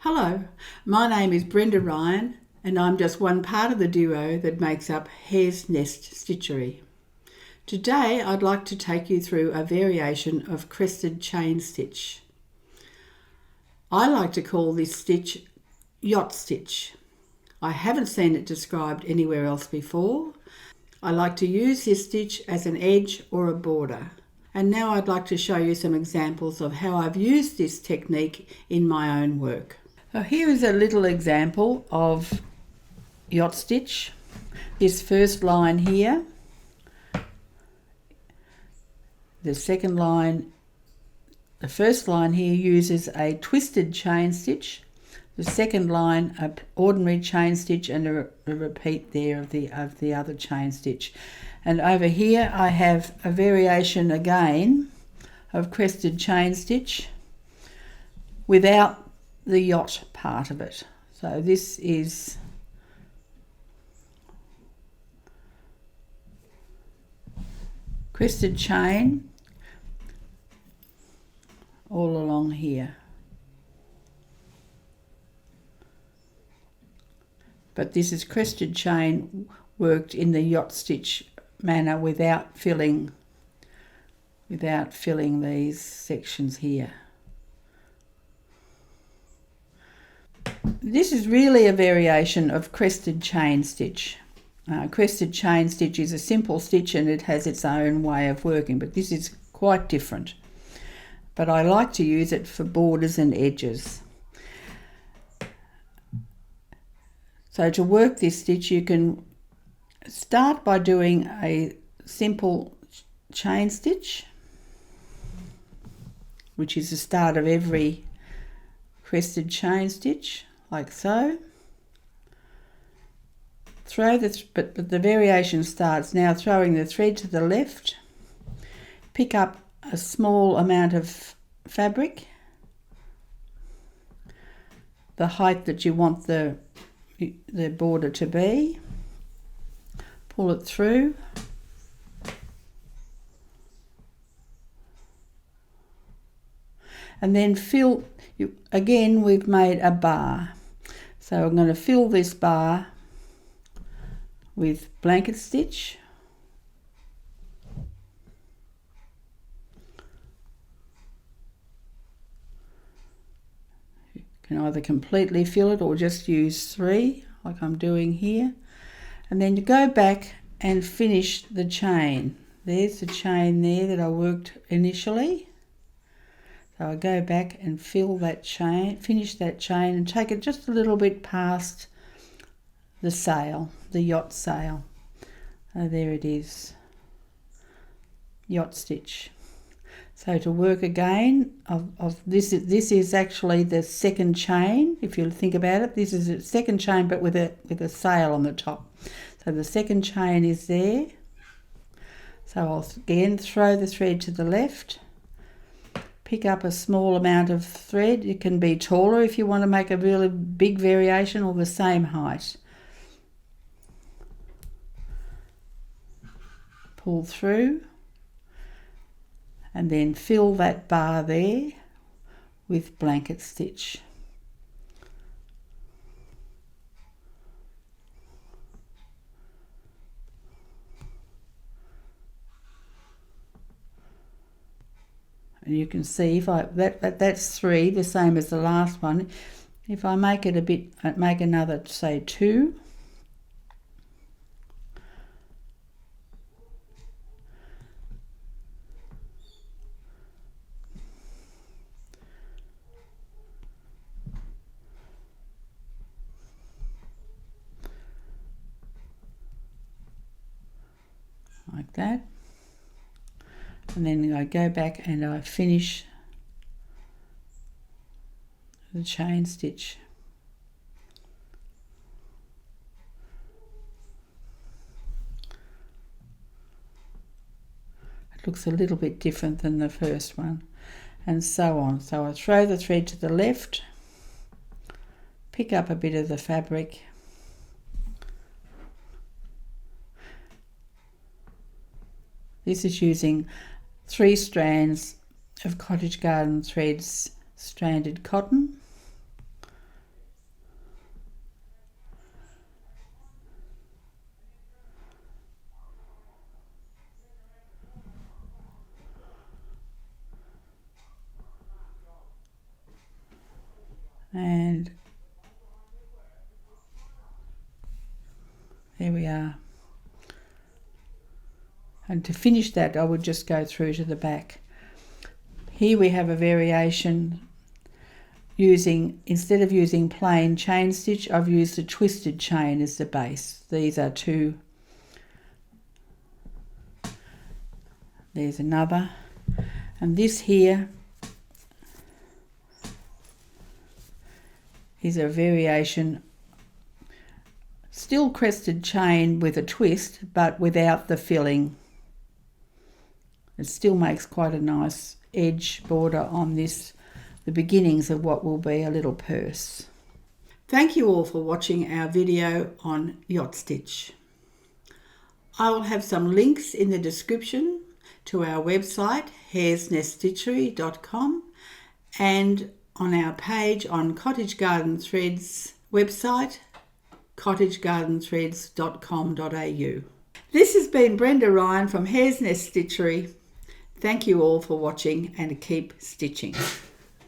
Hello, my name is Brenda Ryan and I'm just one part of the duo that makes up Hare's Nest Stitchery. Today I'd like to take you through a variation of crested chain stitch. I like to call this stitch Yacht stitch. I haven't seen it described anywhere else before. I like to use this stitch as an edge or a border. And now I'd like to show you some examples of how I've used this technique in my own work. So here is a little example of yacht stitch. This first line here, the first line here uses a twisted chain stitch. The second line, an ordinary chain stitch, and a repeat there of the other chain stitch. And over here I have a variation again of crested chain stitch without the yacht part of it. So this is crested chain all along here. But this is crested chain worked in the yacht stitch manner without filling these sections here. This is really a variation of crested chain stitch. Crested chain stitch is a simple stitch and it has its own way of working, but this is quite different. But I like to use it for borders and edges. So to work this stitch, you can start by doing a simple chain stitch, which is the start of every crested chain stitch, like so. But the variation starts now throwing the thread to the left, pick up a small amount of fabric, the height that you want the border to be, pull it through, and then fill. Again, we've made a bar, so I'm going to fill this bar with blanket stitch. You can either completely fill it or just use 3 like I'm doing here, and then you go back and finish the chain. There's the chain there that I worked initially. So I go back and fill that chain, finish that chain, and take it just a little bit past the sail, the yacht sail. There it is, yacht stitch. So to work again of this is actually the second chain. If you think about it, this is a second chain but with a sail on the top. So the second chain is there. So I'll again throw the thread to the left, pick up a small amount of thread. It can be taller if you want to make a really big variation, or the same height. Pull through and then fill that bar there with blanket stitch. And you can see if that's 3, the same as the last one. If I make it make another, say 2. Like that. And then I go back and I finish the chain stitch. It looks a little bit different than the first one, and so on. So I throw the thread to the left, pick up a bit of the fabric, this is using 3 strands of Cottage Garden Threads stranded cotton. And there we are. And to finish that, I would just go through to the back. Here we have a variation instead of using plain chain stitch, I've used a twisted chain as the base. These are two. There's another. And this here is a variation, still crested chain with a twist, but without the filling. It still makes quite a nice edge border on this, the beginnings of what will be a little purse. Thank you all for watching our video on Yacht Stitch. I will have some links in the description to our website, haresneststitchery.com, and on our page on Cottage Garden Threads website, cottagegardenthreads.com.au. This has been Brenda Ryan from Hare's Nest Stitchery. Thank you all for watching and keep stitching.